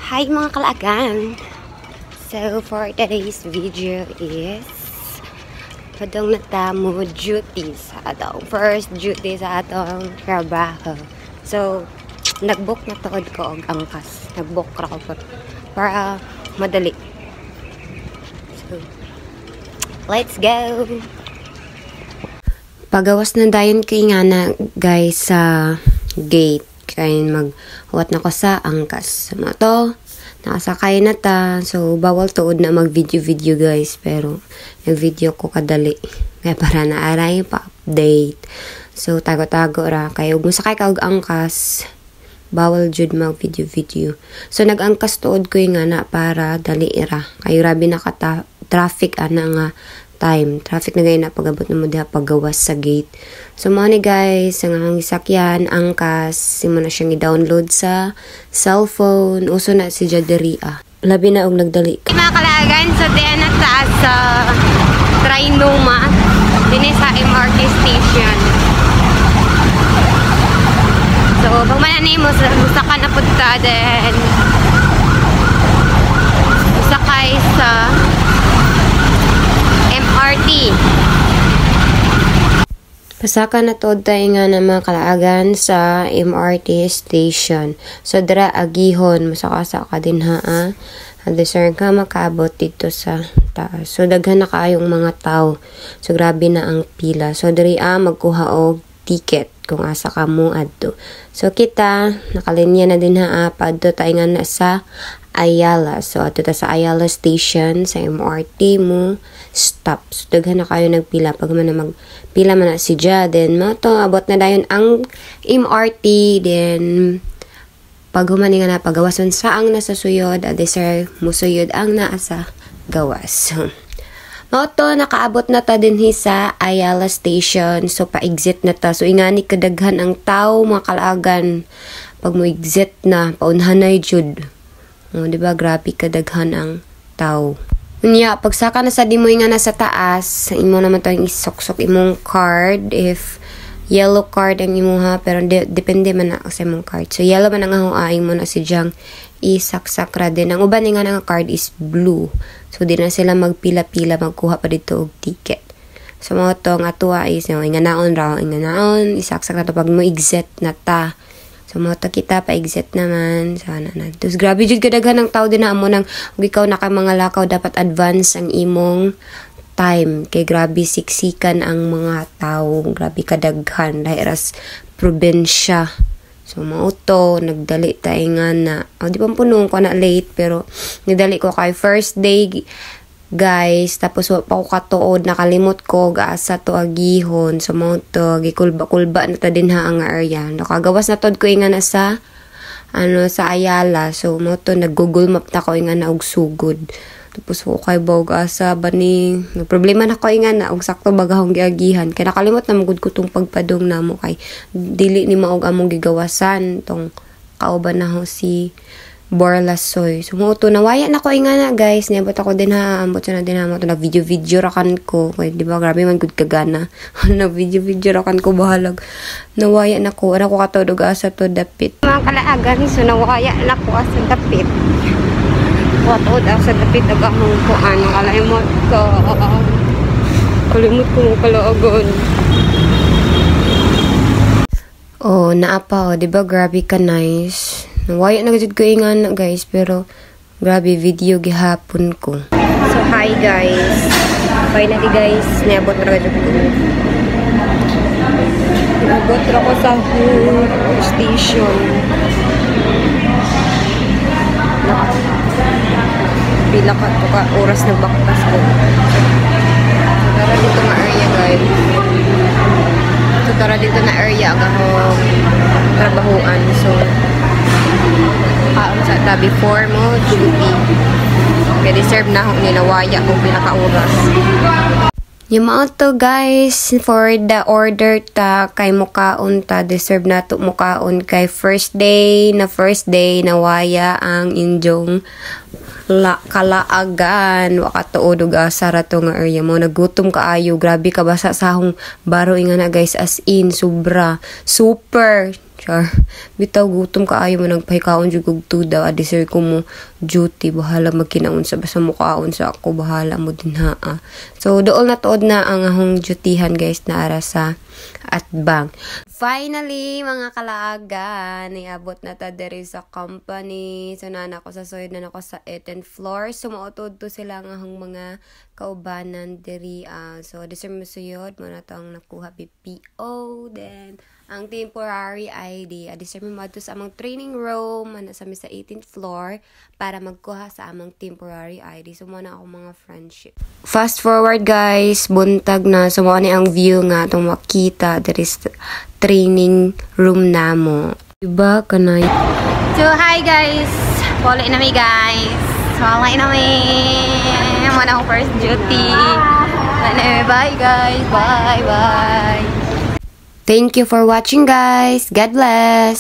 Hi mga kalagan! So for today's video is padong natamo duty sa atong first duty sa atong trabaho. So nagbook na tod ko og angkas. Nagbook ra ko para madali. So let's go! Pagawas na dayon ko nga na guys sa gate. Kaya maghuwat na ko sa angkas. Sama to, nakasakay na ta. So, bawal tuod na mag-video-video guys. Pero, nag-video ko kadali. Kaya para naaray pa-update. So, tago-tago ra. Kaya kung masakay ka og angkas, bawal jud mag-video-video. So, nag-angkas tuod ko yung na para dali ra. Kayo rabi naka-traffic ana nga time. Traffic na ngayon na pag-abot na mo diha paggawas sa gate. So, mo ni guys, ang sakyan, angkas, mo na siyang i-download sa cellphone. Uso na si Jaderia. Labi na og nagdali ka. Mga kalagan, so diyan na taas sa Trinoma. Din sa MRT station. So, pag manani mo, musaka na punta din. Musakay sa MRT. Pasaka na to tayo nga na mga kalaagan sa MRT station. So, dara agihon. Masaka-saka din ha. Deserve ka makaabot dito sa taas. So, daghan na kaayong mga tao. So, grabe na ang pila. So, diri magkuha og ticket kung asa ka mo adto. So, kita, nakalinya na din ha. Paadto tayo nga na sa Ayala. So, ato ta sa Ayala station, sa MRT mo, stop. So, daghan na kayo nagpila. Pag man na magpila man na si Ja, then mo to, abot na dayon ang MRT, then pag humani nga na pagawason sa ang nasa suyod, sir, musuyod ang naasa gawas. Mo to, nakaabot na ta din sa Ayala station. So, pa-exit na ta. So, ingani kadaghan ang tao, mga kalaagan. Pag mo exit na, paunhanay jud. O, diba? Grabe kadaghan ang tao. Unya, pagsaka na sa dimoy nga nasa taas, imo naman tayong isok-sok imong card. If yellow card ang imo ha, pero depende man na sa imong card. So, yellow man ang huaing mo na si Jang isaksak ra din. Ang uban nga nga card is blue. So, di na sila magpila-pila, magkuha pa dito og ticket. So, mga to, nga tuwa is, inganaon raw, inganaon, isaksak na to pag mo exit na ta. So, mga kita pa-exit naman. Sana na. Tapos, grabe jud kadaghan ng tao din na mo nang kung ikaw na kay mga lakaw, dapat advance ang imong time. Kay grabe siksikan ang mga tao. Grabe kadaghan. Dahil ras probinsya. So, mga to, nagdali tayo nga na. Di pa punong ko na late, pero nagdali ko kay first day, guys. Tapos, pa ko katuod, nakalimot ko, gaasa to agihon. So, mga to, gikulba-kulba na ta din ha ang area. Nakagawas na tod ko nga na sa, sa Ayala. So, mga to, nag-google map na ko nga na og sugod. Tapos, kay bawag asa ba ni, problema na ko nga na, og sakto bagahong giagihan. Kaya nakalimot na magud ko tong pagpadong na mo kay, dili ni maog among gigawasan, tong kauban na ho si Borlasoy. So, mo to nawaya na ko nga na, guys. Niabot ako din ha. Ambot siya na din ha. Mo to nag-video rakan ko. Kaya, di ba, grabe man good kagana. Nag-video rakan ko bahalag. Nawaya na ko. Ano ko katodog asa to dapit. Mga kalaagan, so nawaya na ko asa dapit. Katod asa dapit. Agahong ko. Ano, kalimot ko. Kalimot ko mo kalaagan. Oh, naapa, oh. Di ba, grabe ka nice. Nawaya na gajud ko ingan guys, pero grabe video gihapon ko. So hi guys. Finally guys, niabot ra gajud ko. Niabot ra ko sa station. Pila ka oras nagbaktas ko. So tara dito nga area guys. So tara dito na area agahong trabahuan. So sa ta before mo duty kaya deserve na akong ninawaya kung pinaka-oras. Yung mga to guys, for the order ta kay mukaon ta, deserve na to mukaon kay first day nawaya ang inyong kalaagan wakatuod og asara to nga area mo nagutom kaayo, grabe ka basa sa akong baro nga na guys, as in sobra super Char. Bitaw gutom kaayo mo nagpahikaon jud kog tuda adi sir ko mo duty bahala magkinaon sa basta mo kaon sa ako bahala mo din ha. So dool na tuod na ang ahong dutyhan guys na ara sa Atbang. Finally mga kalaagan niabot na ta diri sa company. So nana ko sa suyod na nako sa 18th floor. Sumuotod to sila nga ahong mga kaubanan diri. So disir mo suyod mo na to ang nakuha BPO then ang temporary ID. Disir mo madto sa among training room ana sa 18th floor para magkuha sa among temporary ID. So mo na ako mga friendship. Fast forward guys, buntag na. So mo ni ang view nga atong makita diri sa training room namo. Diba kanay? So hi guys, poli na mi guys. Wala na mi. Mo na akong first duty. Bye guys. Bye. Thank you for watching guys. God bless.